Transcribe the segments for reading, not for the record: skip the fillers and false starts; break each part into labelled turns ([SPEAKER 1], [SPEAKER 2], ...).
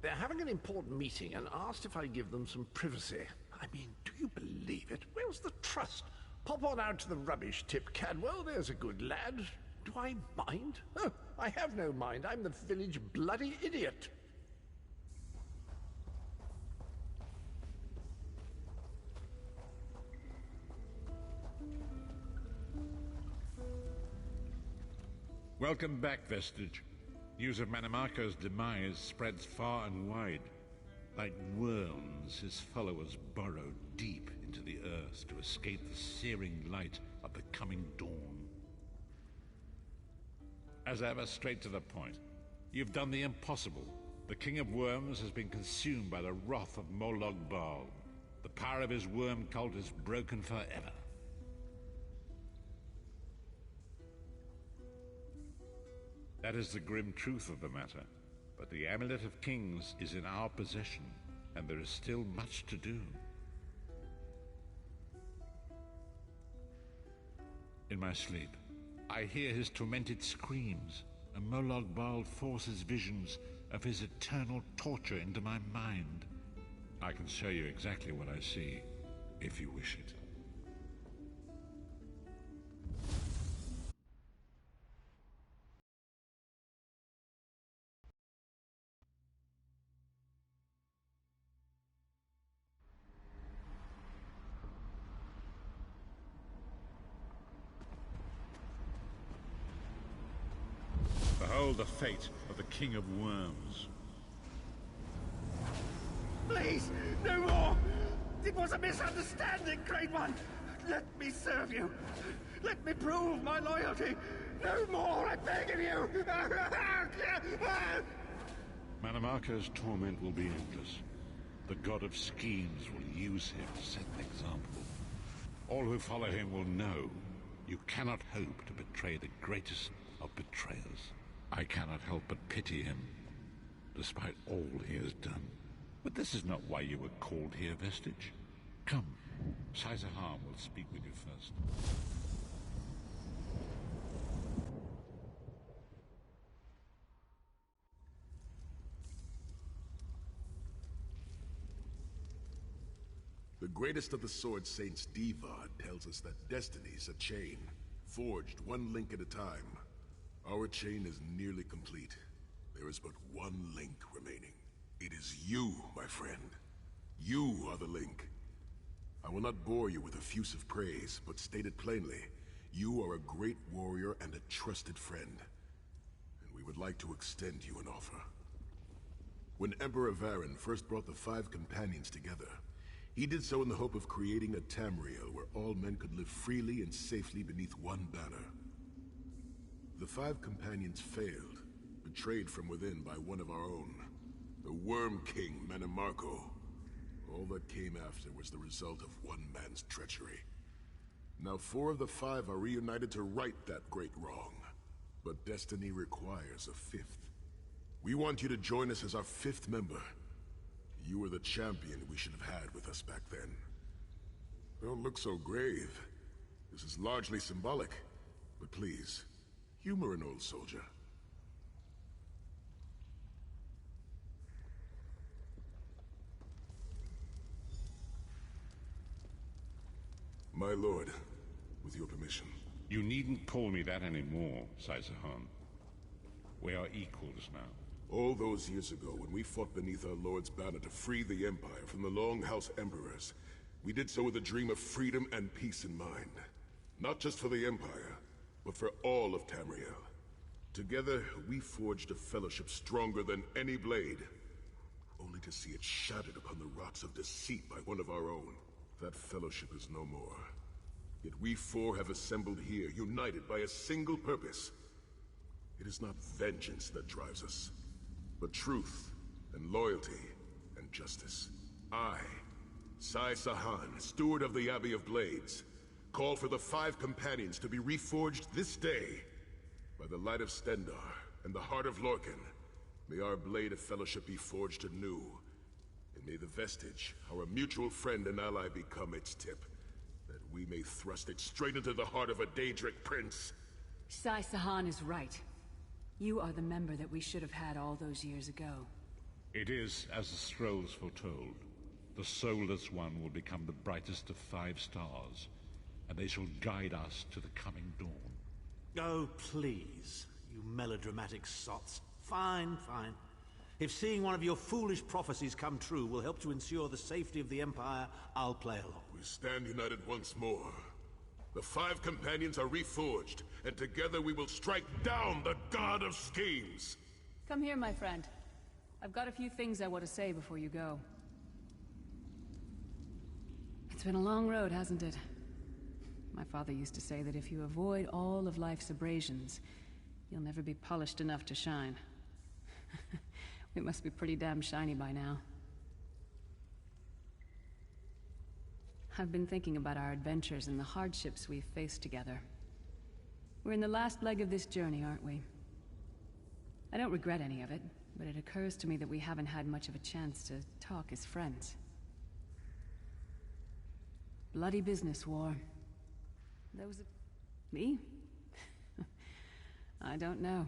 [SPEAKER 1] They're having an important meeting and asked if I give them some privacy. I mean, do you believe it? Where's the trust? Pop on out to the rubbish tip, Cadwell. There's a good lad. Do I mind? Oh, I have no mind. I'm the village bloody idiot.
[SPEAKER 2] Welcome back, Vestige. News of Mannimarco's demise spreads far and wide. Like worms, his followers burrow deep into the earth to escape the searing light of the coming dawn. As ever, straight to the point. You've done the impossible. The King of Worms has been consumed by the wrath of Molag Bal. The power of his worm cult is broken forever. That is the grim truth of the matter. But the Amulet of Kings is in our possession, and there is still much to do. In my sleep, I hear his tormented screams, and Molag Bal forces visions of his eternal torture into my mind. I can show you exactly what I see, if you wish it. Behold the fate of the King of Worms.
[SPEAKER 3] Please, no more! It was a misunderstanding, Great One! Let me serve you! Let me prove my loyalty! No more, I beg of you!
[SPEAKER 2] Mannimarco's torment will be endless. The god of schemes will use him to set an example. All who follow him will know you cannot hope to betray the greatest of betrayers. I cannot help but pity him, despite all he has done. But this is not why you were called here, Vestige. Come, Sai-Sahan will speak with you first.
[SPEAKER 4] The greatest of the Sword Saints, Divad, tells us that destiny's a chain, forged one link at a time. Our chain is nearly complete. There is but one link remaining. It is you, my friend. You are the link. I will not bore you with effusive praise, but state it plainly. You are a great warrior and a trusted friend. And we would like to extend you an offer. When Emperor Varen first brought the 5 companions together, he did so in the hope of creating a Tamriel where all men could live freely and safely beneath one banner. The 5 companions failed, betrayed from within by one of our own, the Worm King, Mannimarco. All that came after was the result of one man's treachery. Now 4 of the 5 are reunited to right that great wrong, but destiny requires a 5th. We want you to join us as our 5th member. You were the champion we should have had with us back then. Don't look so grave. This is largely symbolic, but please, humor an old soldier. My lord, with your permission.
[SPEAKER 2] You needn't call me that anymore, Sai-Sahan. We are equals now.
[SPEAKER 4] All those years ago, when we fought beneath our Lord's banner to free the Empire from the Longhouse Emperors, we did so with a dream of freedom and peace in mind. Not just for the Empire, but for all of Tamriel. Together, we forged a fellowship stronger than any blade, only to see it shattered upon the rocks of deceit by one of our own. That fellowship is no more. Yet we 4 have assembled here, united by a single purpose. It is not vengeance that drives us, but truth, and loyalty, and justice. I, Sai-Sahan, steward of the Abbey of Blades, call for the 5 companions to be reforged this day. By the light of Stendarr and the heart of Lorkhan, may our blade of fellowship be forged anew. And may the Vestige, our mutual friend and ally, become its tip, that we may thrust it straight into the heart of a Daedric prince.
[SPEAKER 5] Sai-Sahan is right. You are the member that we should have had all those years ago.
[SPEAKER 2] It is as the scrolls foretold. The soulless one will become the brightest of 5 stars, and they shall guide us to the coming dawn.
[SPEAKER 5] Oh, please, you melodramatic sots. Fine, fine. If seeing one of your foolish prophecies come true will help to ensure the safety of the Empire, I'll play along.
[SPEAKER 4] We stand united once more. The 5 companions are reforged, and together we will strike down the God of Schemes!
[SPEAKER 6] Come here, my friend. I've got a few things I want to say before you go. It's been a long road, hasn't it? My father used to say that if you avoid all of life's abrasions, you'll never be polished enough to shine. We must be pretty damn shiny by now. I've been thinking about our adventures and the hardships we've faced together. We're in the last leg of this journey, aren't we? I don't regret any of it, but it occurs to me that we haven't had much of a chance to talk as friends. Bloody business war. There was a... me? I don't know.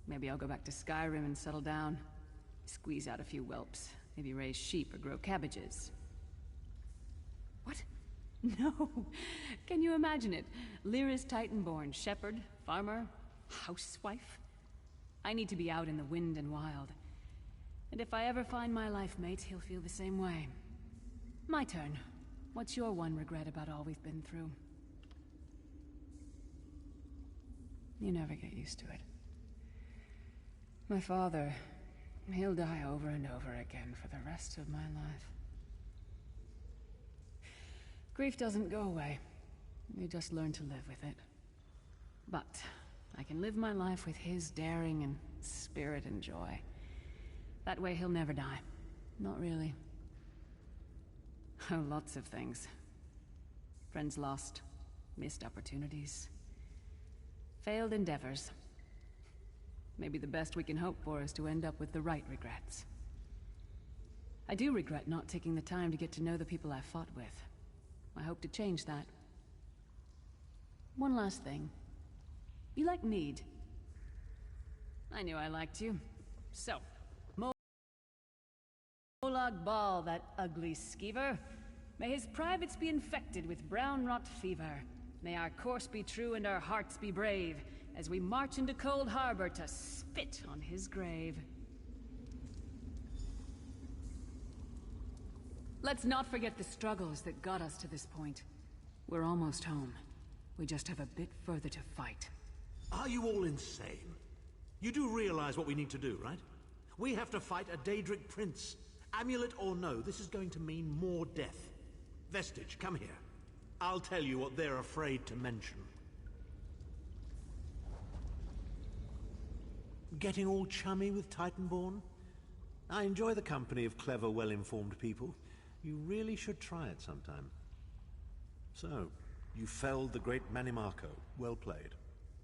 [SPEAKER 6] Maybe I'll go back to Skyrim and settle down. Squeeze out a few whelps. Maybe raise sheep or grow cabbages. What? No! Can you imagine it? Lyra's Titanborn, shepherd, farmer, housewife? I need to be out in the wind and wild. And if I ever find my life mate, he'll feel the same way. My turn. What's your one regret about all we've been through? You never get used to it. My father, he'll die over and over again for the rest of my life. Grief doesn't go away. You just learn to live with it. But I can live my life with his daring and spirit and joy. That way he'll never die. Not really. Oh, lots of things. Friends lost, missed opportunities, failed endeavors. Maybe the best we can hope for is to end up with the right regrets. I do regret not taking the time to get to know the people I fought with. I hope to change that. One last thing. You like mead? I knew I liked you. So, Molag Bal, that ugly skeever. May his privates be infected with brown rot fever. May our course be true and our hearts be brave, as we march into Cold Harbor to spit on his grave. Let's not forget the struggles that got us to this point. We're almost home. We just have a bit further to fight.
[SPEAKER 5] Are you all insane? You do realize what we need to do, right? We have to fight a Daedric prince. Amulet or no, this is going to mean more death. Vestige, come here. I'll tell you what they're afraid to mention. Getting all chummy with Titanborn? I enjoy the company of clever, well-informed people. You really should try it sometime. So, you felled the great Manimarco. Well played.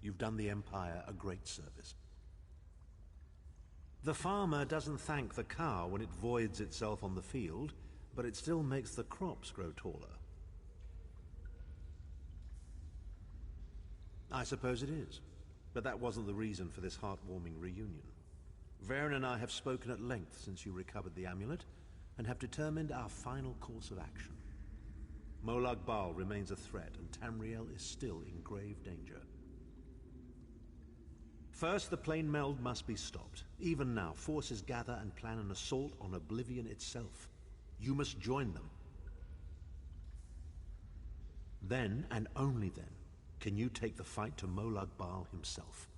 [SPEAKER 5] You've done the Empire a great service. The farmer doesn't thank the cow when it voids itself on the field, but it still makes the crops grow taller. I suppose it is, but that wasn't the reason for this heartwarming reunion. Varen and I have spoken at length since you recovered the amulet, and have determined our final course of action. Molag Bal remains a threat, and Tamriel is still in grave danger. First, the plane meld must be stopped. Even now, forces gather and plan an assault on Oblivion itself. You must join them. Then, and only then, can you take the fight to Molag Bal himself,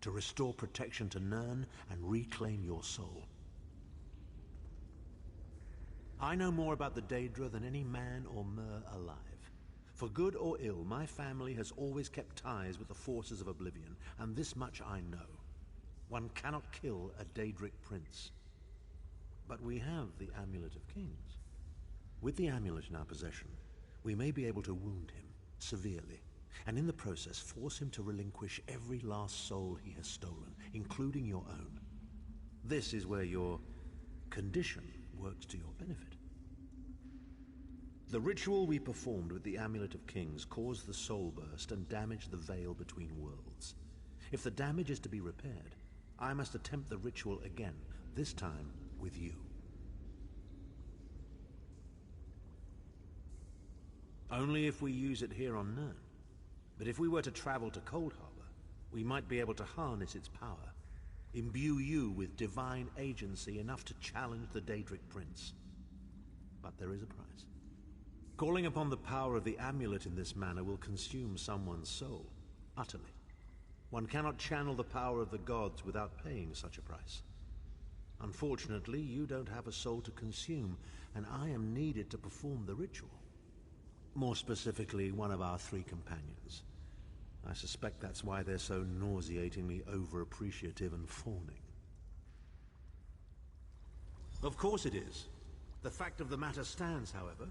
[SPEAKER 5] to restore protection to Nirn and reclaim your soul. I know more about the Daedra than any man or mer alive. For good or ill, my family has always kept ties with the forces of Oblivion, and this much I know. One cannot kill a Daedric prince. But we have the Amulet of Kings. With the amulet in our possession, we may be able to wound him severely, and in the process force him to relinquish every last soul he has stolen, including your own. This is where your condition works to your benefit. The ritual we performed with the Amulet of Kings caused the soul burst and damaged the veil between worlds. If the damage is to be repaired, I must attempt the ritual again, this time with you. Only if we use it here on Nirn. But if we were to travel to Coldharbour, we might be able to harness its power, imbue you with divine agency enough to challenge the Daedric Prince. But there is a price. Calling upon the power of the amulet in this manner will consume someone's soul, utterly. One cannot channel the power of the gods without paying such a price. Unfortunately, you don't have a soul to consume, and I am needed to perform the ritual. More specifically, one of our 3 companions. I suspect that's why they're so nauseatingly over-appreciative and fawning. Of course it is. The fact of the matter stands, however.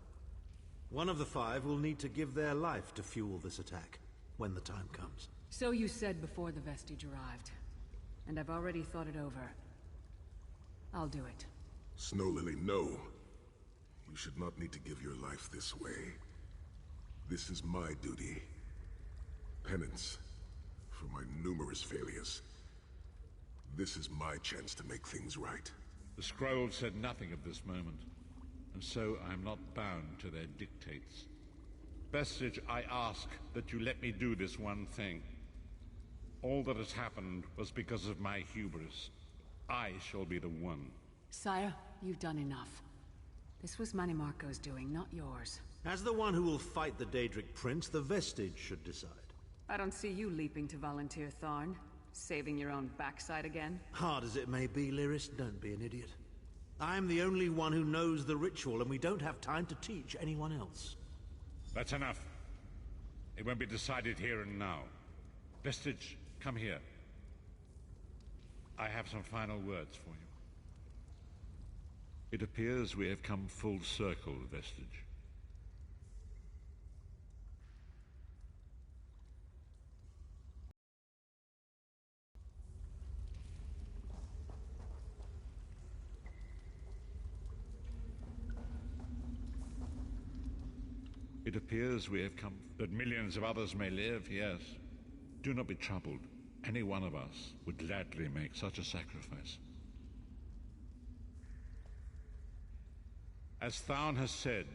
[SPEAKER 5] One of the 5 will need to give their life to fuel this attack, when the time comes.
[SPEAKER 6] So you said before the vestige arrived. And I've already thought it over. I'll do it.
[SPEAKER 4] Snow Lily, no. You should not need to give your life this way. This is my duty. Penance for my numerous failures. This is my chance to make things right.
[SPEAKER 2] The scroll said nothing of this moment, and so I am not bound to their dictates. Vestige, I ask that you let me do this one thing. All that has happened was because of my hubris. I shall be the one.
[SPEAKER 6] Sire, you've done enough. This was Manimarco's doing, not yours.
[SPEAKER 5] As the one who will fight the Daedric Prince, the Vestige should decide.
[SPEAKER 6] I don't see you leaping to volunteer, Tharn. Saving your own backside again.
[SPEAKER 5] Hard as it may be, Lyris, don't be an idiot. I'm the only one who knows the ritual, and we don't have time to teach anyone else.
[SPEAKER 2] That's enough. It won't be decided here and now. Vestige, come here. I have some final words for you. It appears we have come full circle, Vestige. It appears we have come, that millions of others may live, yes. Do not be troubled. Any one of us would gladly make such a sacrifice. As Tharn has said,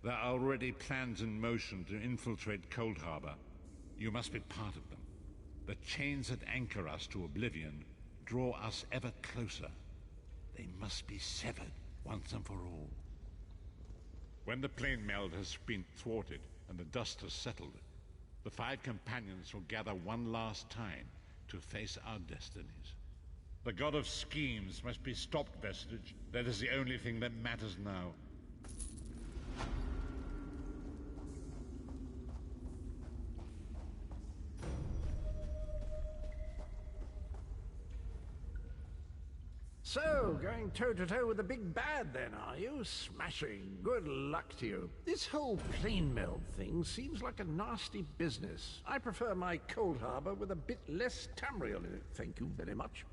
[SPEAKER 2] there are already plans in motion to infiltrate Coldharbour. You must be part of them. The chains that anchor us to oblivion draw us ever closer. They must be severed once and for all. When the plane meld has been thwarted and the dust has settled, the 5 companions will gather one last time to face our destinies. The god of schemes must be stopped, Vestige. That is the only thing that matters now.
[SPEAKER 1] So, going toe-to-toe with the big bad then, are you? Smashing. Good luck to you. This whole plane meld thing seems like a nasty business. I prefer my Coldharbour with a bit less Tamriel in it, thank you very much.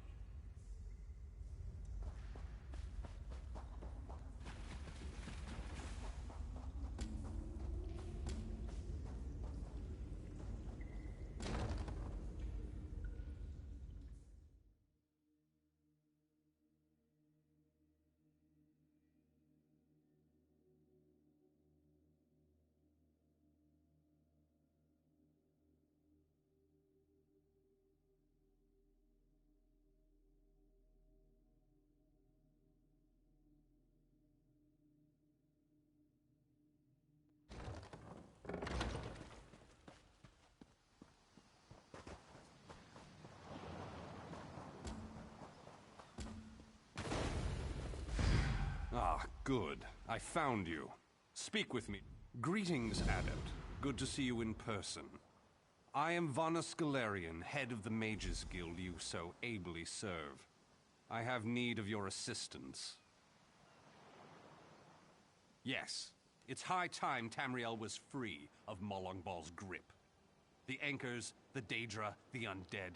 [SPEAKER 7] Ah, good. I found you. Speak with me. Greetings, Adept. Good to see you in person. I am Vana Scalarian, head of the Mages Guild you so ably serve. I have need of your assistance. Yes, it's high time Tamriel was free of Molongbal's grip. The Anchors, the Daedra, the Undead,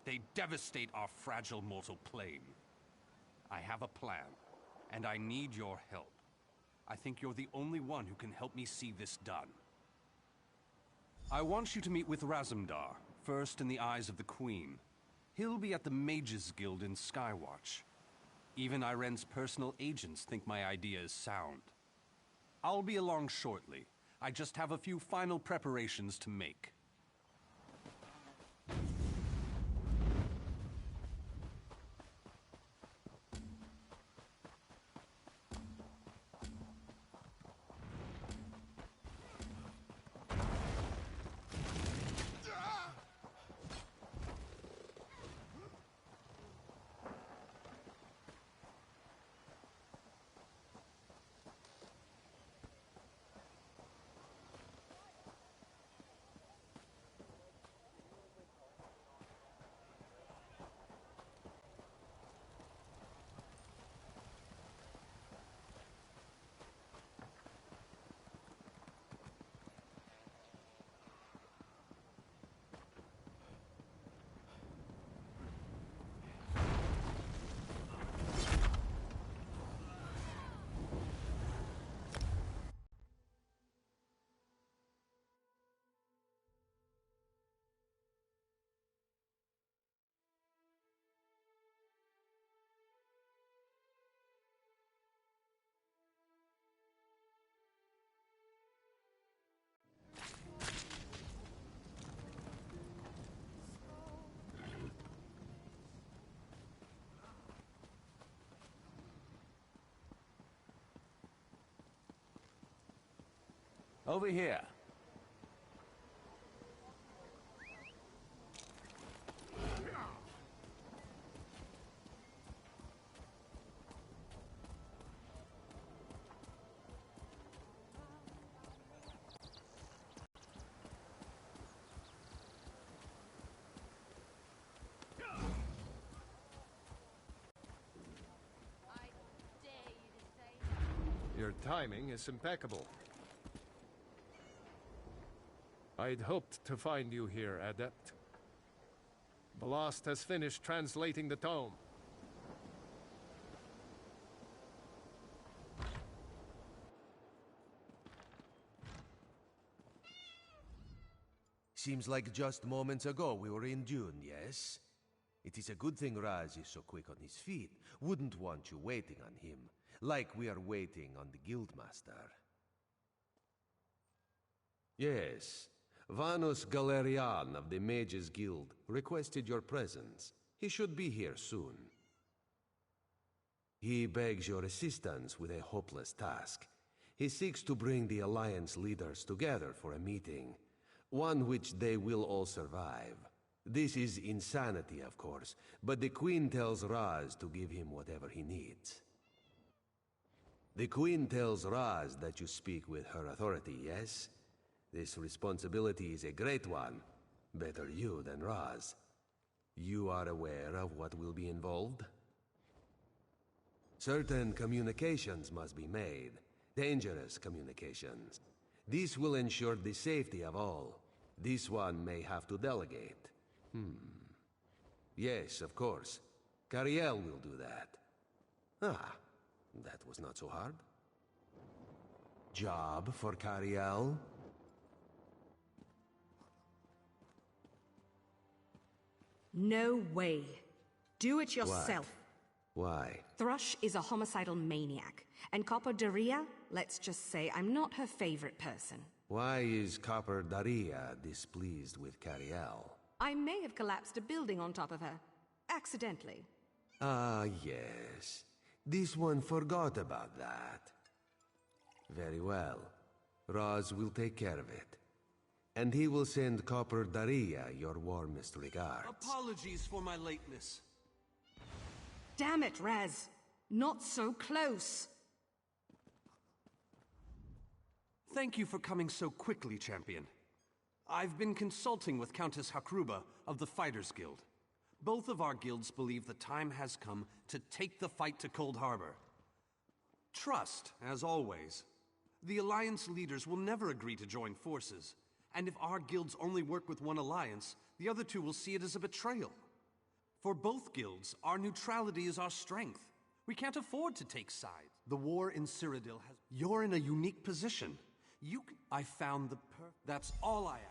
[SPEAKER 7] they devastate our fragile mortal plane. I have a plan, and I need your help. I think you're the only one who can help me see this done. I want you to meet with Razumdar, first in the eyes of the Queen. He'll be at the Mages Guild in Skywatch. Even Iren's personal agents think my idea is sound. I'll be along shortly. I just have a few final preparations to make.
[SPEAKER 1] Over here.
[SPEAKER 8] Your timing is impeccable. I'd hoped to find you here, Adept. Ballast has finished translating the tome.
[SPEAKER 9] Seems like just moments ago we were in Dune, yes? It is a good thing Raz is so quick on his feet. Wouldn't want you waiting on him, like we are waiting on the Guildmaster. Yes, Vanus Galerian of the Mages Guild requested your presence. He should be here soon. He begs your assistance with a hopeless task. He seeks to bring the Alliance leaders together for a meeting, one which they will all survive. This is insanity, of course, but the Queen tells Raz to give him whatever he needs. The Queen tells Raz that you speak with her authority, yes? This responsibility is a great one. Better you than Raz. You are aware of what will be involved? Certain communications must be made. Dangerous communications. This will ensure the safety of all. This one may have to delegate. Yes, of course. Cariel will do that. Ah, that was not so hard. Job for Cariel?
[SPEAKER 10] No way. Do it yourself.
[SPEAKER 9] Why?
[SPEAKER 10] Thrush is a homicidal maniac, and Copper Daria, let's just say I'm not her favorite person.
[SPEAKER 9] Why is Copper Daria displeased with Cariel?
[SPEAKER 10] I may have collapsed a building on top of her. Accidentally.
[SPEAKER 9] Ah, yes. This one forgot about that. Very well. Raz will take care of it. And he will send Copper Daria your warmest regards.
[SPEAKER 7] Apologies for my lateness.
[SPEAKER 10] Damn it, Raz. Not so close.
[SPEAKER 7] Thank you for coming so quickly, Champion. I've been consulting with Countess Hakruba of the Fighters Guild. Both of our guilds believe the time has come to take the fight to Cold Harbor. Trust, as always. The Alliance leaders will never agree to join forces, and if our guilds only work with one alliance, the other two will see it as a betrayal. For both guilds, our neutrality is our strength. We can't afford to take sides. The war in Cyrodiil has... You're in a unique position. I found the That's all I ask.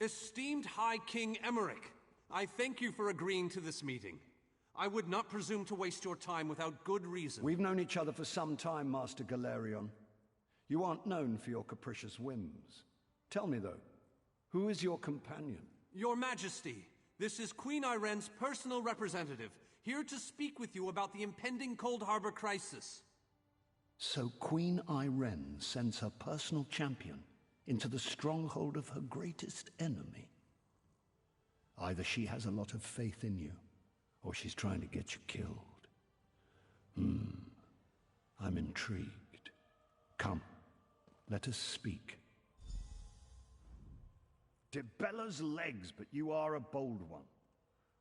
[SPEAKER 7] Esteemed High King Emmerich, I thank you for agreeing to this meeting. I would not presume to waste your time without good reason.
[SPEAKER 11] We've known each other for some time, Master Galerion. You aren't known for your capricious whims. Tell me, though, who is your companion?
[SPEAKER 7] Your Majesty, this is Queen Irene's personal representative, here to speak with you about the impending Cold Harbor crisis.
[SPEAKER 11] So Queen Irene sends her personal champion into the stronghold of her greatest enemy. Either she has a lot of faith in you, or she's trying to get you killed. I'm intrigued. Come, let us speak. Dibella's legs, but you are a bold one.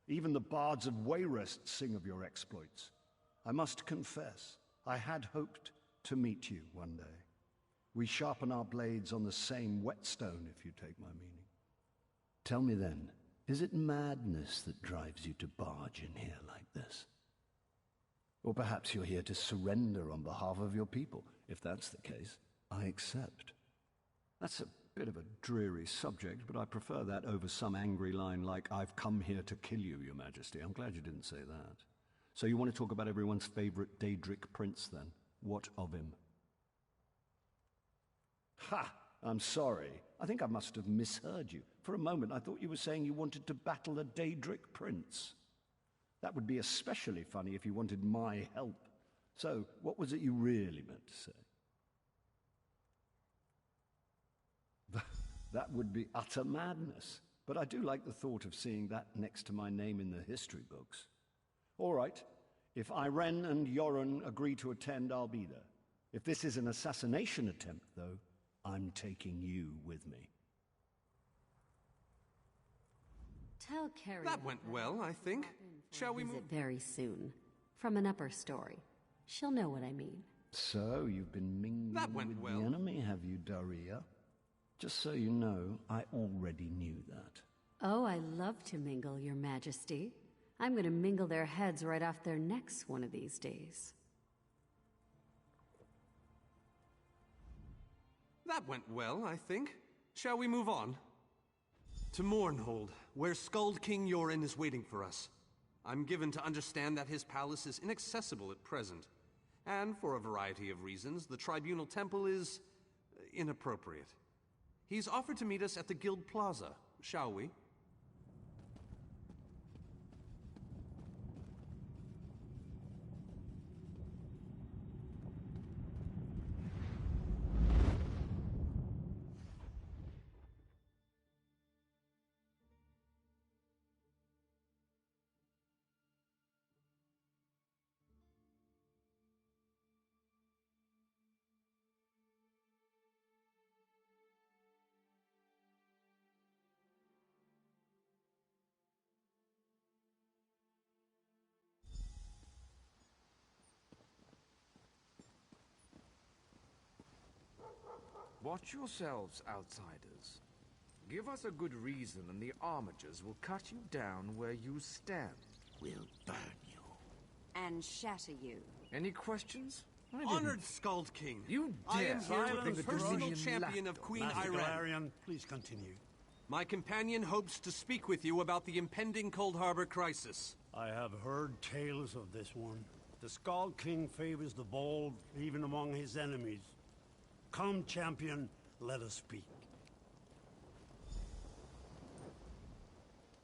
[SPEAKER 11] Even the bards of Wayrest sing of your exploits. I must confess, I had hoped to meet you one day. We sharpen our blades on the same whetstone, if you take my meaning. Tell me then, is it madness that drives you to barge in here like this? Or perhaps you're here to surrender on behalf of your people. If that's the case, I accept. That's a bit of a dreary subject, but I prefer that over some angry line like, "I've come here to kill you, Your Majesty." I'm glad you didn't say that. So you want to talk about everyone's favorite Daedric prince, then? What of him? Ha! I'm sorry. I think I must have misheard you. For a moment, I thought you were saying you wanted to battle a Daedric prince. That would be especially funny if you wanted my help. So, what was it you really meant to say? That would be utter madness. But I do like the thought of seeing that next to my name in the history books. All right. If Irene and Yoren agree to attend, I'll be there. If this is an assassination attempt, though, I'm taking you with me.
[SPEAKER 12] Tell Carrie
[SPEAKER 7] That went well, I think. Shall we move?
[SPEAKER 12] very soon. From an upper story. She'll know what I mean.
[SPEAKER 11] So, you've been mingling with the enemy, have you, Daria? Just so you know, I already knew that.
[SPEAKER 12] Oh, I love to mingle, Your Majesty. I'm going to mingle their heads right off their necks one of these days.
[SPEAKER 7] That went well, I think. Shall we move on? To Mournhold, where Skald King Yoren is waiting for us. I'm given to understand that his palace is inaccessible at present. And for a variety of reasons, the Tribunal Temple is inappropriate. He's offered to meet us at the Guild Plaza, shall we?
[SPEAKER 13] Watch yourselves, outsiders. Give us a good reason and the Armigers will cut you down where you stand.
[SPEAKER 1] We'll burn you.
[SPEAKER 14] And shatter you.
[SPEAKER 13] Any questions?
[SPEAKER 7] Honored Skald King,
[SPEAKER 13] you
[SPEAKER 7] I
[SPEAKER 13] dare
[SPEAKER 7] am here with the
[SPEAKER 13] silence,
[SPEAKER 7] personal
[SPEAKER 13] Dominion
[SPEAKER 7] champion of
[SPEAKER 13] lapdog.
[SPEAKER 7] Queen
[SPEAKER 15] Master
[SPEAKER 7] Irene.
[SPEAKER 15] Galerion, please continue.
[SPEAKER 7] My companion hopes to speak with you about the impending Cold Harbor crisis.
[SPEAKER 15] I have heard tales of this one. The Skald King favors the bold, even among his enemies. Come, champion, let us speak.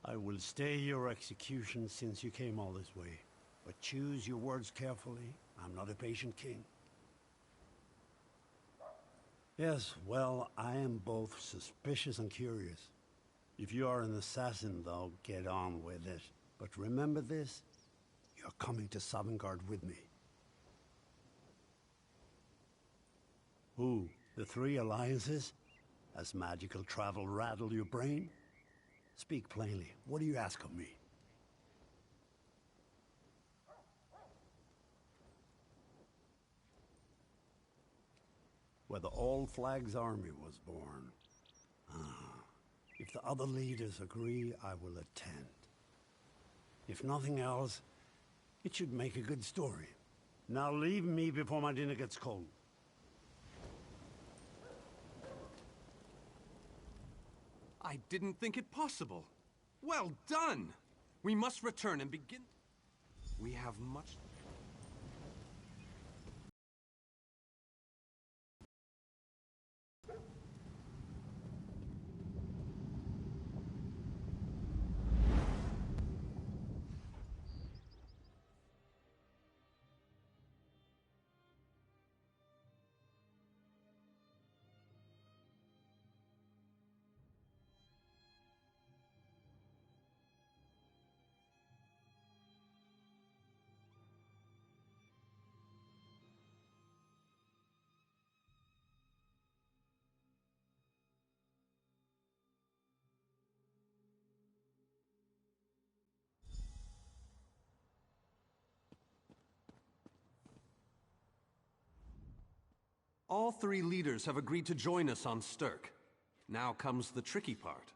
[SPEAKER 15] I will stay your execution since you came all this way. But choose your words carefully. I'm not a patient king. Yes, well, I am both suspicious and curious. If you are an assassin, though, get on with it. But remember this, you're coming to Sovngarde with me. Who? The three alliances? Has magical travel rattled your brain? Speak plainly. What do you ask of me? Where the All Flags army was born. If the other leaders agree, I will attend. If nothing else, it should make a good story. Now leave me before my dinner gets cold.
[SPEAKER 7] I didn't think it possible. Well done! We must return and begin... We have much... All three leaders have agreed to join us on Stirk. Now comes the tricky part.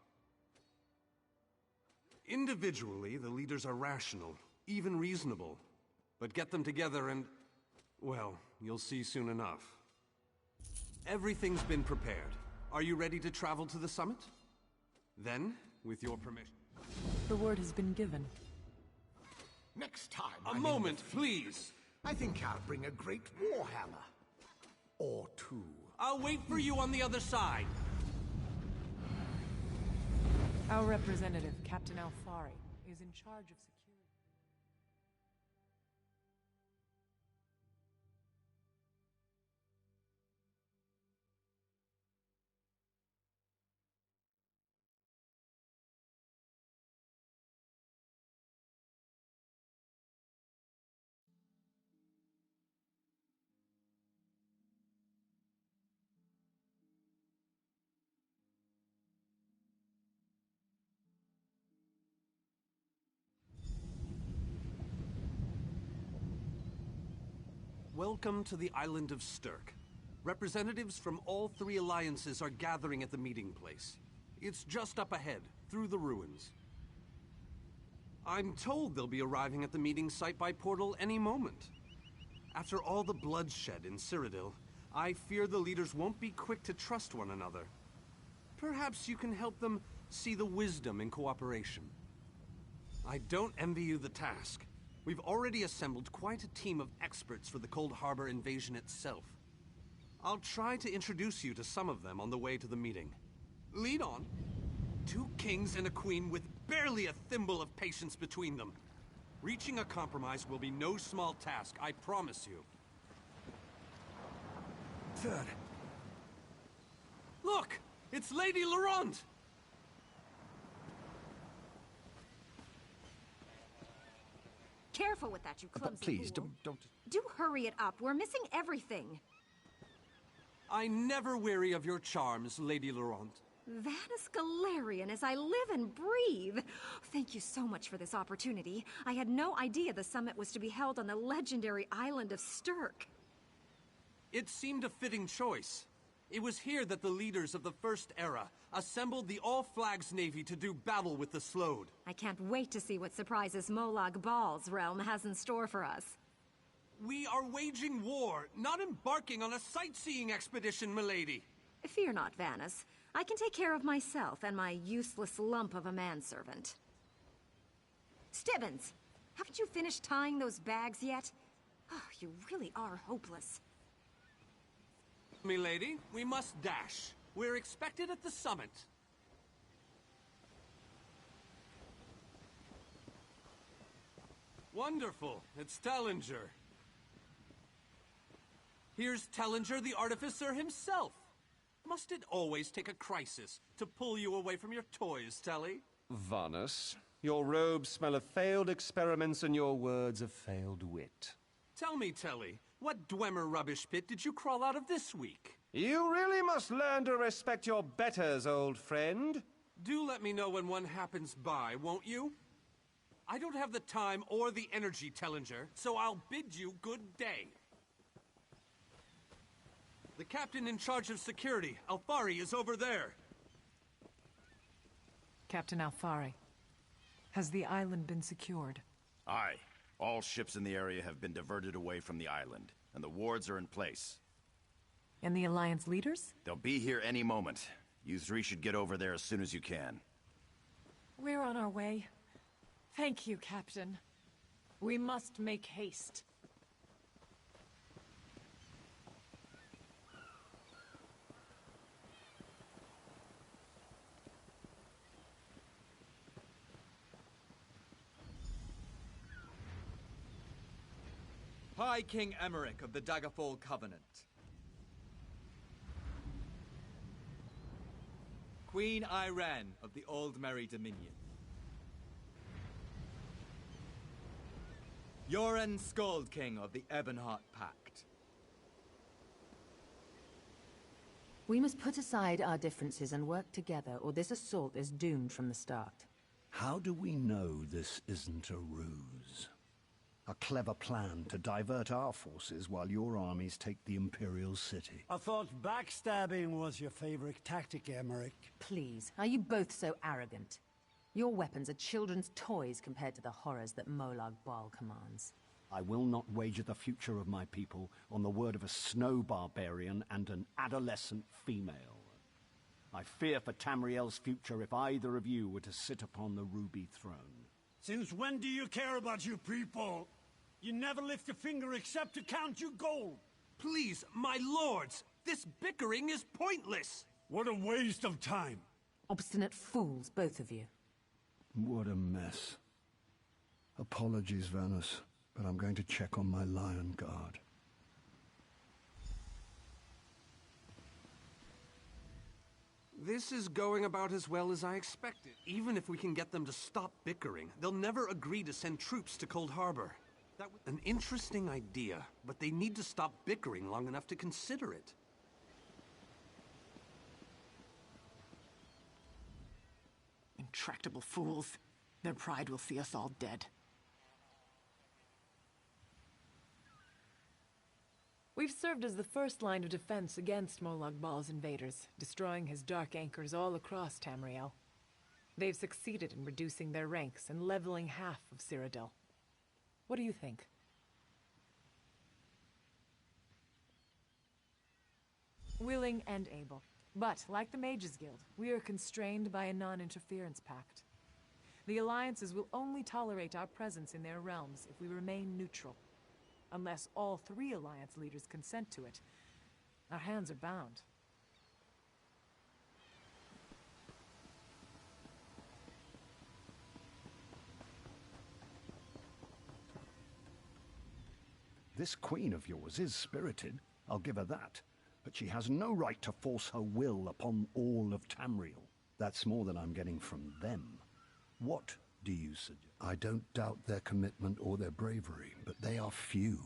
[SPEAKER 7] Individually, the leaders are rational, even reasonable. But get them together and... well, you'll see soon enough. Everything's been prepared. Are you ready to travel to the summit? Then, with your permission...
[SPEAKER 16] The word has been given.
[SPEAKER 1] Next time...
[SPEAKER 7] A moment, please!
[SPEAKER 1] I think I'll bring a great warhammer. Or two.
[SPEAKER 7] I'll wait for you on the other side.
[SPEAKER 16] Our representative, Captain Alfari, is in charge of security.
[SPEAKER 7] Welcome to the island of Stirk. Representatives from all three alliances are gathering at the meeting place. It's just up ahead, through the ruins. I'm told they'll be arriving at the meeting site by portal any moment. After all the bloodshed in Cyrodiil, I fear the leaders won't be quick to trust one another. Perhaps you can help them see the wisdom in cooperation. I don't envy you the task. We've already assembled quite a team of experts for the Cold Harbor invasion itself. I'll try to introduce you to some of them on the way to the meeting. Lead on. 2 kings and a queen with barely a thimble of patience between them. Reaching a compromise will be no small task, I promise you.
[SPEAKER 3] Third.
[SPEAKER 7] Look! It's Lady Laurent!
[SPEAKER 17] Careful with that, you clumsy
[SPEAKER 1] Please,
[SPEAKER 17] fool.
[SPEAKER 1] don't...
[SPEAKER 17] Do hurry it up. We're missing everything.
[SPEAKER 7] I never weary of your charms, Lady Laurent.
[SPEAKER 17] Vanus Galarian as I live and breathe. Thank you so much for this opportunity. I had no idea the summit was to be held on the legendary island of Stirk.
[SPEAKER 7] It seemed a fitting choice. It was here that the leaders of the First Era assembled the All-Flags Navy to do battle with the Slode.
[SPEAKER 17] I can't wait to see what surprises Molag Bal's realm has in store for us.
[SPEAKER 7] We are waging war, not embarking on a sightseeing expedition, milady.
[SPEAKER 17] Fear not, Vanus. I can take care of myself and my useless lump of a manservant. Stibbins, haven't you finished tying those bags yet? Oh, you really are hopeless.
[SPEAKER 7] Milady, we must dash. We're expected at the summit. Wonderful. It's Tellinger. Here's Tellinger, the artificer himself. Must it always take a crisis to pull you away from your toys, Telly?
[SPEAKER 18] Vanus, your robes smell of failed experiments and your words of failed wit.
[SPEAKER 7] Tell me, Telly, what Dwemer rubbish pit did you crawl out of this week?
[SPEAKER 18] You really must learn to respect your betters, old friend.
[SPEAKER 7] Do let me know when one happens by, won't you? I don't have the time or the energy, Tellinger, so I'll bid you good day. The captain in charge of security, Alfari, is over there.
[SPEAKER 16] Captain Alfari, has the island been secured?
[SPEAKER 19] Aye. All ships in the area have been diverted away from the island, and the wards are in place.
[SPEAKER 16] And the Alliance leaders?
[SPEAKER 19] They'll be here any moment. You three should get over there as soon as you can.
[SPEAKER 16] We're on our way. Thank you, Captain. We must make haste.
[SPEAKER 20] High King Emeric of the Daggerfall Covenant. Queen Iren of the Aldmeri Dominion. Yoren Skald King of the Ebonheart Pact.
[SPEAKER 21] We must put aside our differences and work together, or this assault is doomed from the start.
[SPEAKER 11] How do we know this isn't a ruse? A clever plan to divert our forces while your armies take the Imperial city.
[SPEAKER 15] I thought backstabbing was your favorite tactic, Emeric.
[SPEAKER 21] Please, are you both so arrogant? Your weapons are children's toys compared to the horrors that Molag Bal commands.
[SPEAKER 11] I will not wager the future of my people on the word of a snow barbarian and an adolescent female. I fear for Tamriel's future if either of you were to sit upon the Ruby Throne.
[SPEAKER 15] Since when do you care about your people? You never lift a finger except to count your gold.
[SPEAKER 7] Please, my lords, this bickering is pointless.
[SPEAKER 15] What a waste of time.
[SPEAKER 21] Obstinate fools, both of you.
[SPEAKER 11] What a mess. Apologies, Vernus, but I'm going to check on my Lion Guard.
[SPEAKER 7] This is going about as well as I expected. Even if we can get them to stop bickering, they'll never agree to send troops to Cold Harbor. An interesting idea, but they need to stop bickering long enough to consider it.
[SPEAKER 22] Intractable fools. Their pride will see us all dead.
[SPEAKER 16] We've served as the first line of defense against Molag Bal's invaders, destroying his dark anchors all across Tamriel. They've succeeded in reducing their ranks and leveling half of Cyrodiil. What do you think? Willing and able. But, like the Mages Guild, we are constrained by a non-interference pact. The alliances will only tolerate our presence in their realms if we remain neutral. Unless all three alliance leaders consent to it, our hands are bound.
[SPEAKER 11] This queen of yours is spirited, I'll give her that. But she has no right to force her will upon all of Tamriel. That's more than I'm getting from them. What do you suggest? I don't doubt their commitment or their bravery, but they are few,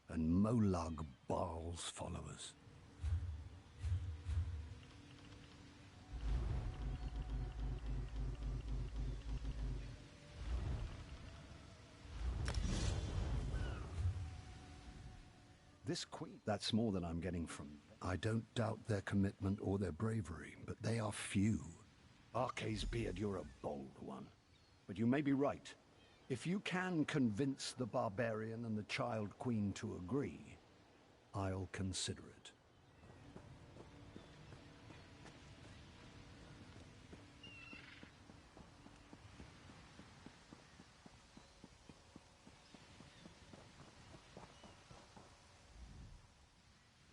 [SPEAKER 11] and Molag Bal's followers. This queen, that's more than I'm getting from them. I don't doubt their commitment or their bravery, but they are few. Arcaesbeard, you're a bold one. But you may be right. If you can convince the barbarian and the child queen to agree, I'll consider it.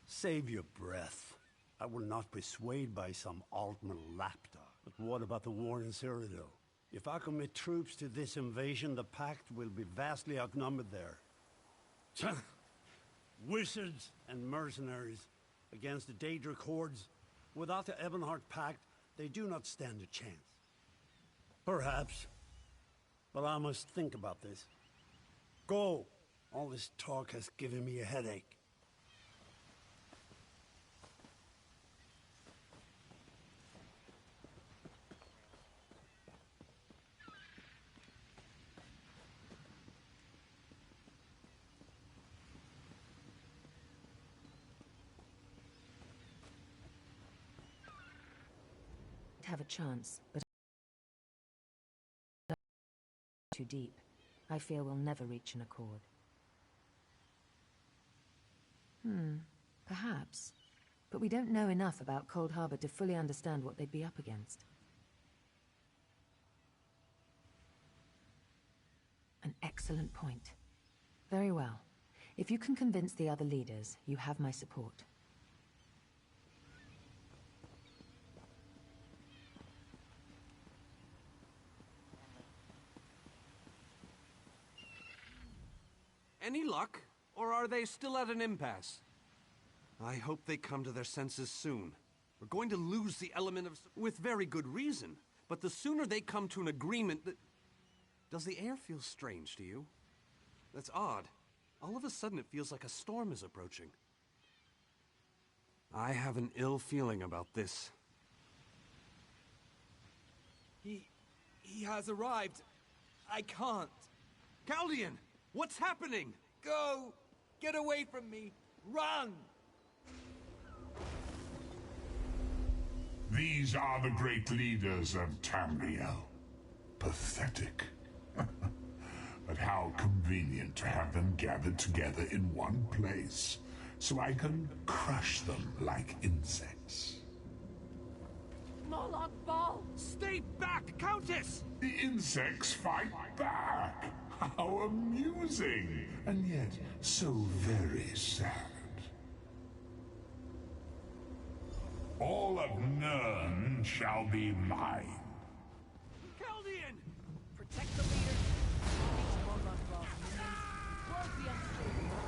[SPEAKER 15] Save your breath. I will not be swayed by some Altman lapdog. But what about the war in Cyrodiil? If I commit troops to this invasion, the Pact will be vastly outnumbered there. Wizards and mercenaries against the Daedric hordes. Without the Ebonheart Pact, they do not stand a chance. Perhaps. But I must think about this. Go! All this talk has given me a headache.
[SPEAKER 21] Have a chance, but too deep. I fear we'll never reach an accord. Perhaps. But we don't know enough about Cold Harbor to fully understand what they'd be up against. An excellent point. Very well. If you can convince the other leaders, you have my support.
[SPEAKER 7] Any luck? Or are they still at an impasse? I hope they come to their senses soon. We're going to lose the element of... with very good reason. But the sooner they come to an agreement that... Does the air feel strange to you? That's odd. All of a sudden it feels like a storm is approaching. I have an ill feeling about this.
[SPEAKER 20] He has arrived. I can't.
[SPEAKER 7] Caldian! What's happening?
[SPEAKER 20] Go! Get away from me! Run!
[SPEAKER 4] These are the great leaders of Tamriel. Pathetic. But how convenient to have them gathered together in one place, so I can crush them like insects.
[SPEAKER 16] Molag Bal!
[SPEAKER 7] Stay back, Countess!
[SPEAKER 4] The insects fight back! How amusing! And yet so very sad. All of Nirn shall be mine.
[SPEAKER 7] Caldian!
[SPEAKER 16] Protect the leaders. Teach Molag Bal's minions. Won't be unstable.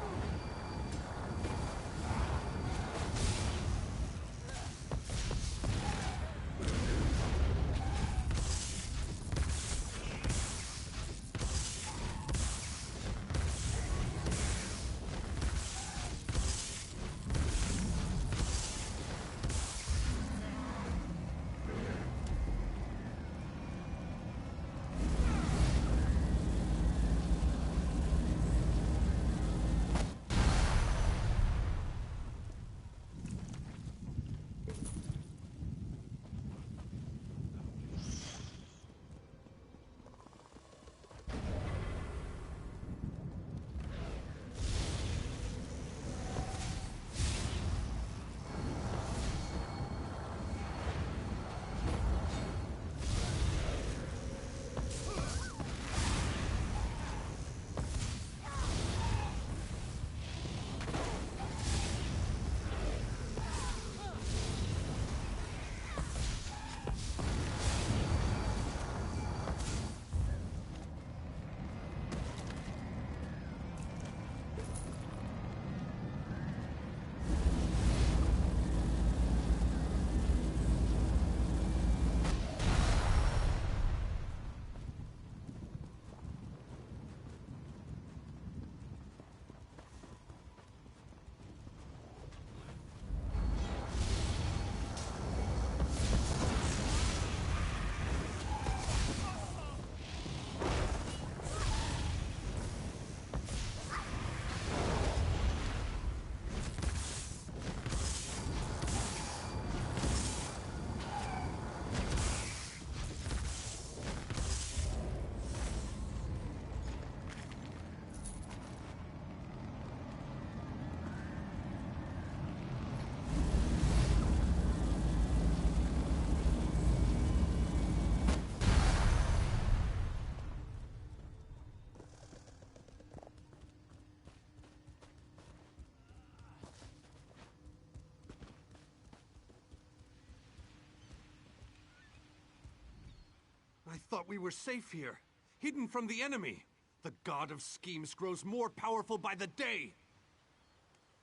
[SPEAKER 7] I thought we were safe here, hidden from the enemy. The god of schemes grows more powerful by the day.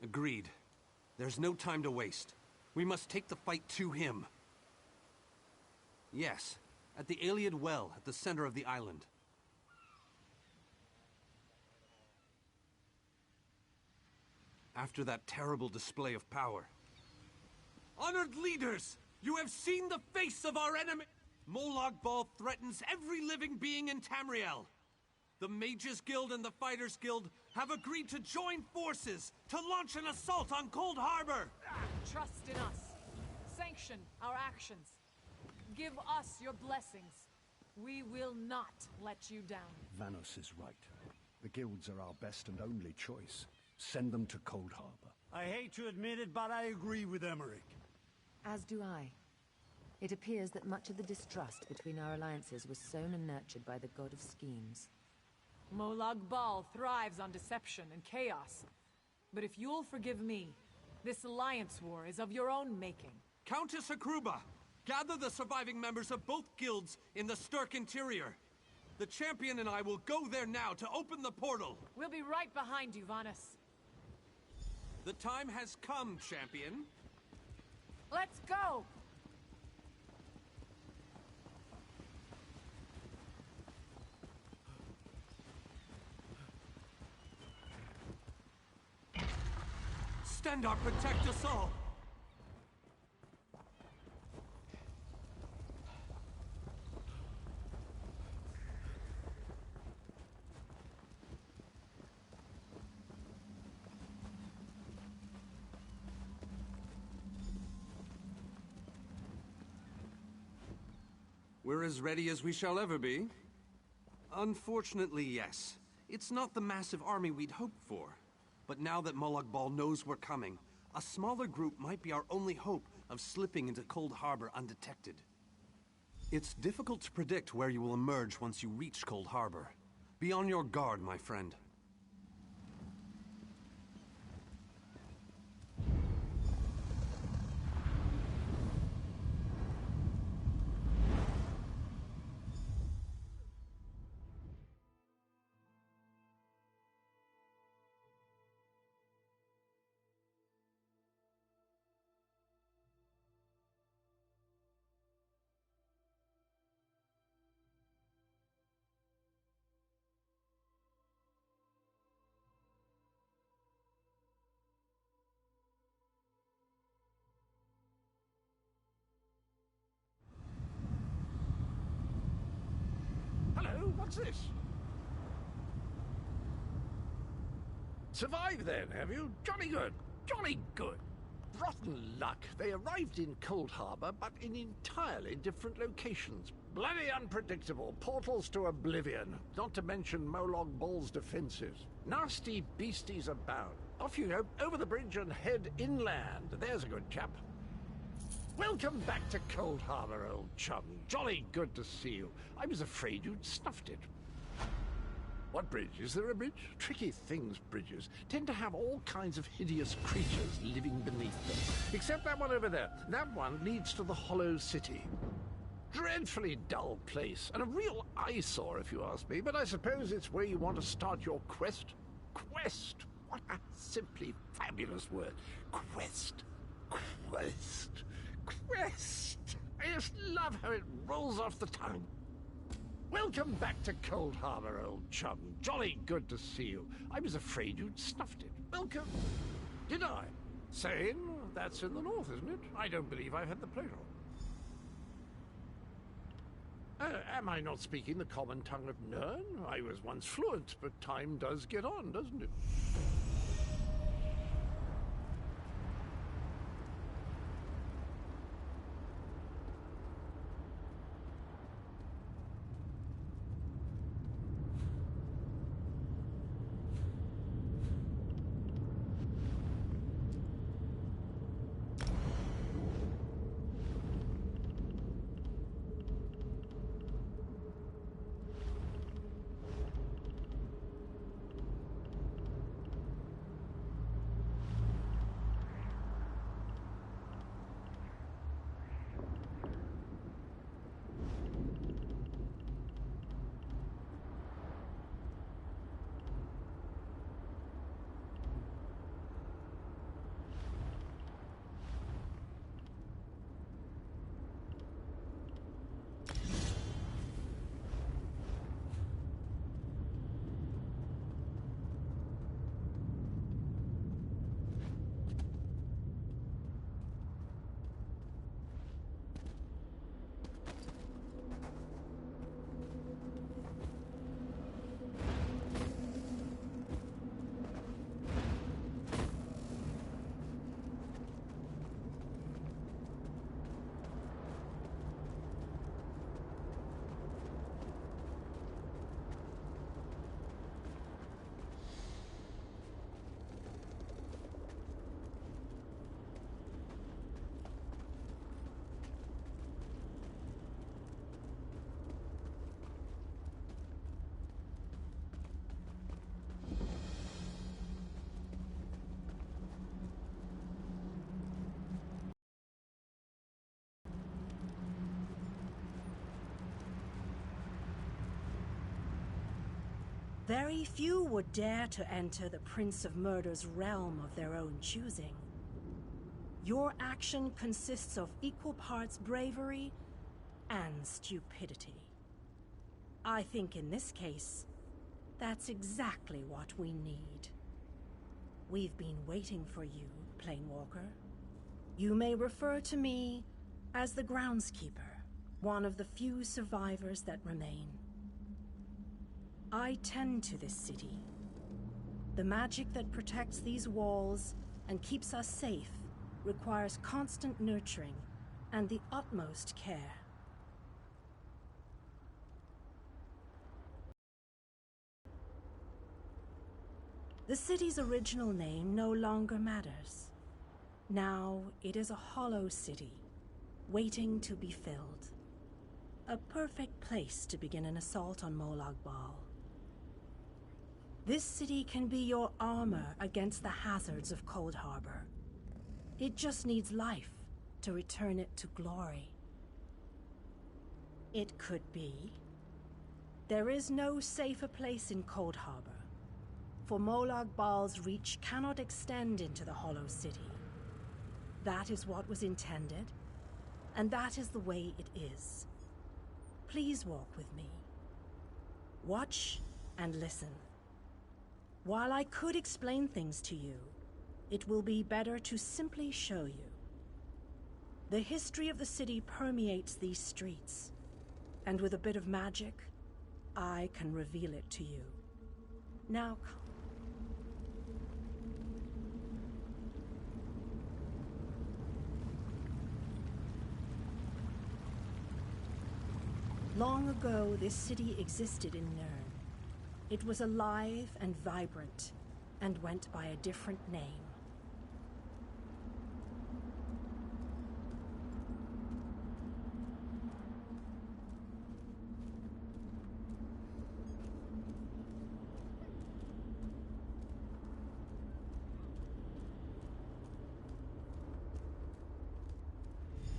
[SPEAKER 7] Agreed. There's no time to waste. We must take the fight to him. Yes, at the Ayleid Well at the center of the island. After that terrible display of power. Honored leaders! You have seen the face of our enemy! Molag Bal threatens every living being in Tamriel. The Mages Guild and the Fighters Guild have agreed to join forces to launch an assault on Cold Harbor.
[SPEAKER 16] Trust in us. Sanction our actions. Give us your blessings. We will not let you down.
[SPEAKER 11] Vanos is right. The guilds are our best and only choice. Send them to Cold Harbor.
[SPEAKER 15] I hate to admit it, but I agree with Emmerich.
[SPEAKER 21] As do I. It appears that much of the distrust between our alliances was sown and nurtured by the god of schemes.
[SPEAKER 16] Molag Bal thrives on deception and chaos. But if you'll forgive me, this alliance war is of your own making.
[SPEAKER 7] Countess Akruba, gather the surviving members of both guilds in the Sturk interior. The champion and I will go there now to open the portal.
[SPEAKER 16] We'll be right behind you, Vanus.
[SPEAKER 7] The time has come, champion.
[SPEAKER 16] Let's go!
[SPEAKER 7] Stendarr, protect us all! We're as ready as we shall ever be. Unfortunately, yes. It's not the massive army we'd hoped for. But now that Molag Bal knows we're coming, a smaller group might be our only hope of slipping into Cold Harbor undetected. It's difficult to predict where you will emerge once you reach Cold Harbor. Be on your guard, my friend.
[SPEAKER 1] What's this? Survived then, have you? Jolly good. Jolly good. Rotten luck. They arrived in Cold Harbor, but in entirely different locations. Bloody unpredictable. Portals to oblivion. Not to mention Molag Bal's defenses. Nasty beasties abound. Off you go, over the bridge and head inland. There's a good chap. Welcome back to Cold Harbor, old chum. Jolly good to see you. I was afraid you'd snuffed it. What bridge? Is there a bridge? Tricky things, bridges. Tend to have all kinds of hideous creatures living beneath them. Except that one over there. That one leads to the Hollow City. Dreadfully dull place, and a real eyesore if you ask me, but I suppose it's where you want to start your quest. Quest! What a simply fabulous word. Quest. Quest. Quest! I just love how it rolls off the tongue. Welcome back to Cold Harbor, old chum. Jolly good to see you. I was afraid you'd snuffed it. Welcome. Did I? Sane? That's in the north, isn't it? I don't believe I've had the pleasure. Am I not speaking the common tongue of Nirn? I was once fluent, but time does get on, doesn't it?
[SPEAKER 5] Very few would dare to enter the Prince of Murder's realm of their own choosing. Your action consists of equal parts bravery and stupidity. I think in this case, that's exactly what we need. We've been waiting for you, Planewalker. You may refer to me as the Groundskeeper, one of the few survivors that remain. I tend to this city. The magic that protects these walls and keeps us safe requires constant nurturing and the utmost care. The city's original name no longer matters. Now it is a hollow city, waiting to be filled. A perfect place to begin an assault on Molag Bal. This city can be your armor against the hazards of Cold Harbor. It just needs life to return it to glory. It could be. There is no safer place in Cold Harbor, for Molag Bal's reach cannot extend into the Hollow City. That is what was intended, and that is the way it is. Please walk with me. Watch and listen. While I could explain things to you, it will be better to simply show you. The history of the city permeates these streets, and with a bit of magic, I can reveal it to you. Now come. Long ago, this city existed in Nirn. It was alive and vibrant, and went by a different name.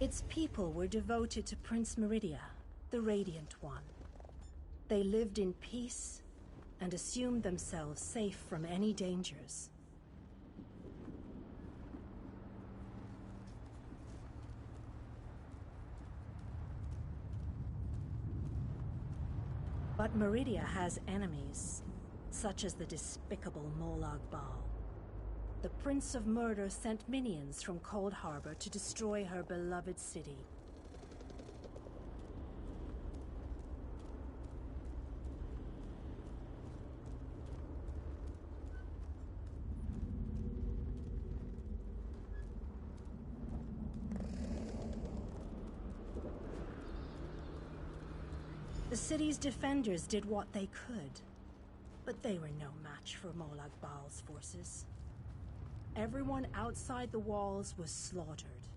[SPEAKER 5] Its people were devoted to Prince Meridia, the Radiant One. They lived in peace and assumed themselves safe from any dangers. But Meridia has enemies, such as the despicable Molag Bal. The Prince of Murder sent minions from Cold Harbor to destroy her beloved city. The city's defenders did what they could, but they were no match for Molag Bal's forces. Everyone outside the walls was slaughtered,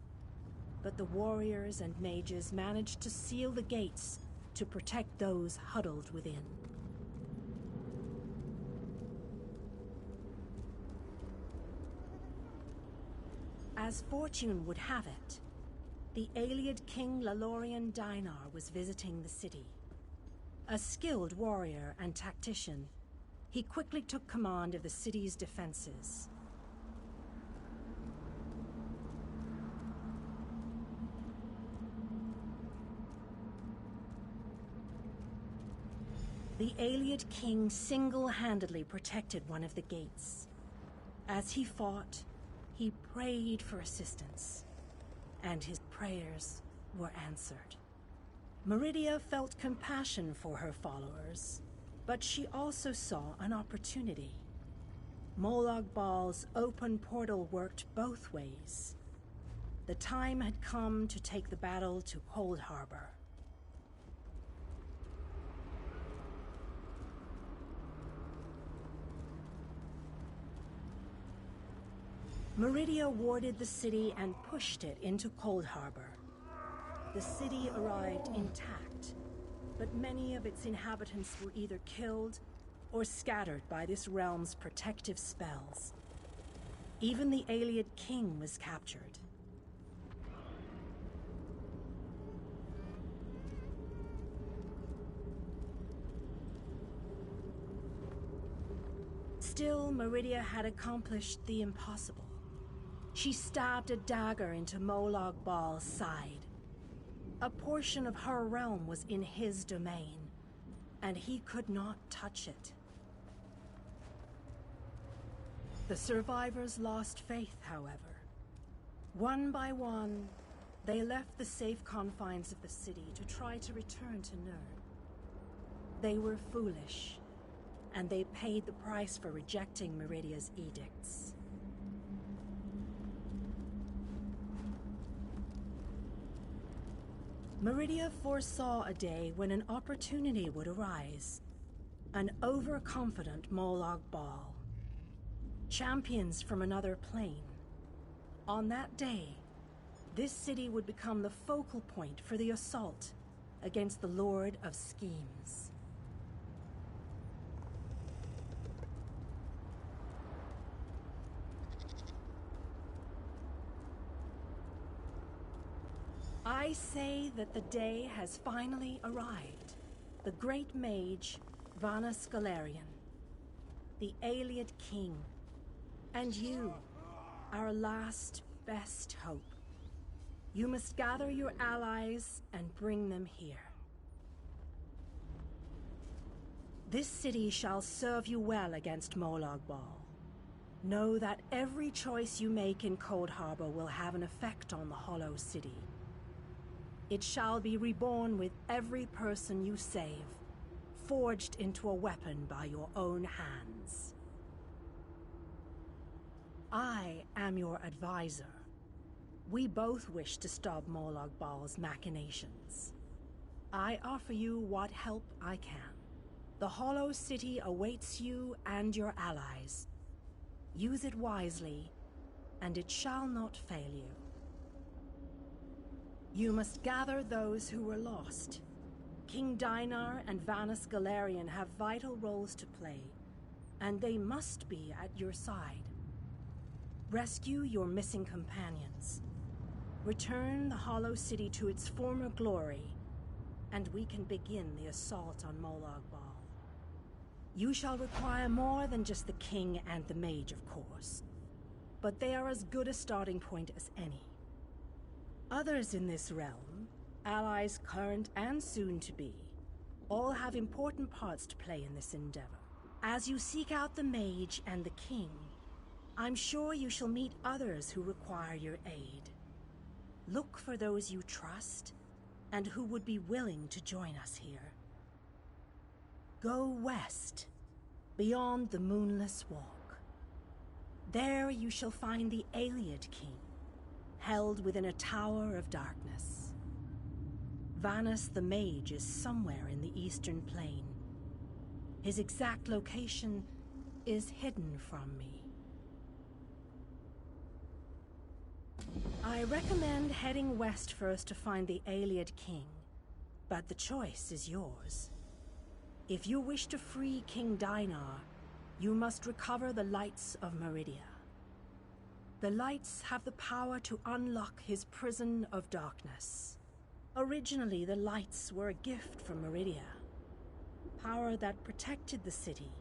[SPEAKER 5] but the warriors and mages managed to seal the gates to protect those huddled within. As fortune would have it, the Ayleid King Lalorian Dainar was visiting the city. A skilled warrior and tactician, he quickly took command of the city's defenses. The Ayleid King single-handedly protected one of the gates. As he fought, he prayed for assistance, and his prayers were answered. Meridia felt compassion for her followers, but she also saw an opportunity. Molag Bal's open portal worked both ways. The time had come to take the battle to Cold Harbor. Meridia warded the city and pushed it into Cold Harbor. The city arrived intact, but many of its inhabitants were either killed or scattered by this realm's protective spells. Even the Ayleid King was captured. Still, Meridia had accomplished the impossible. She stabbed a dagger into Molag Bal's side. A portion of her realm was in his domain, and he could not touch it. The survivors lost faith, however. One by one, they left the safe confines of the city to try to return to Nirn. They were foolish, and they paid the price for rejecting Meridia's edicts. Meridia foresaw a day when an opportunity would arise. An overconfident Molag Bal. Champions from another plane. On that day, this city would become the focal point for the assault against the Lord of Schemes. I say that the day has finally arrived. The great mage, Vanus Galarian, the Ayleid King, and you, our last best hope. You must gather your allies and bring them here. This city shall serve you well against Molag Bal. Know that every choice you make in Coldharbour will have an effect on the Hollow City. It shall be reborn with every person you save, forged into a weapon by your own hands. I am your advisor. We both wish to stop Molag Bal's machinations. I offer you what help I can. The Hollow City awaits you and your allies. Use it wisely, and it shall not fail you. You must gather those who were lost. King Dainar and Vanus Galarian have vital roles to play, and they must be at your side. Rescue your missing companions. Return the Hollow City to its former glory, and we can begin the assault on Molag Bal. You shall require more than just the king and the mage, of course, but they are as good a starting point as any. Others in this realm, allies current and soon to be, all have important parts to play in this endeavor. As you seek out the mage and the king, I'm sure you shall meet others who require your aid. Look for those you trust and who would be willing to join us here. Go west, beyond the Moonless Walk. There you shall find the Ayleid King, held within a tower of darkness. Vanus the Mage is somewhere in the Eastern Plain. His exact location is hidden from me. I recommend heading west first to find the Ayleid King, but the choice is yours. If you wish to free King Dainar, you must recover the lights of Meridia. The lights have the power to unlock his prison of darkness. Originally, the lights were a gift from Meridia, power that protected the city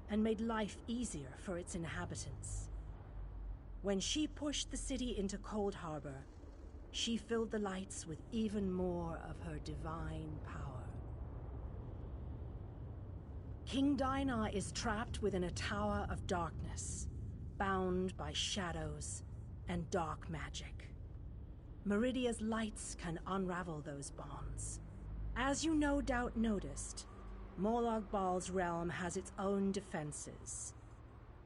[SPEAKER 5] and made life easier for its inhabitants. When she pushed the city into Coldharbour, she filled the lights with even more of her divine power. King Dainar is trapped within a tower of darkness, bound by shadows and dark magic. Meridia's lights can unravel those bonds. As you no doubt noticed, Molag Bal's realm has its own defenses.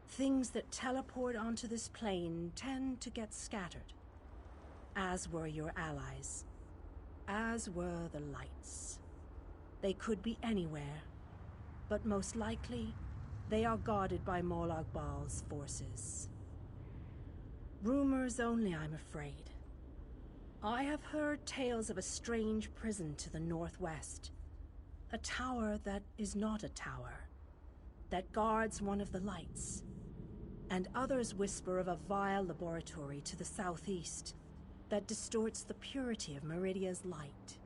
[SPEAKER 5] Things that teleport onto this plane tend to get scattered, as were your allies, as were the lights. They could be anywhere, but most likely, they are guarded by Molag Bal's forces. Rumors only, I'm afraid. I have heard tales of a strange prison to the northwest. A tower that is not a tower, that guards one of the lights. And others whisper of a vile laboratory to the southeast that distorts the purity of Meridia's light.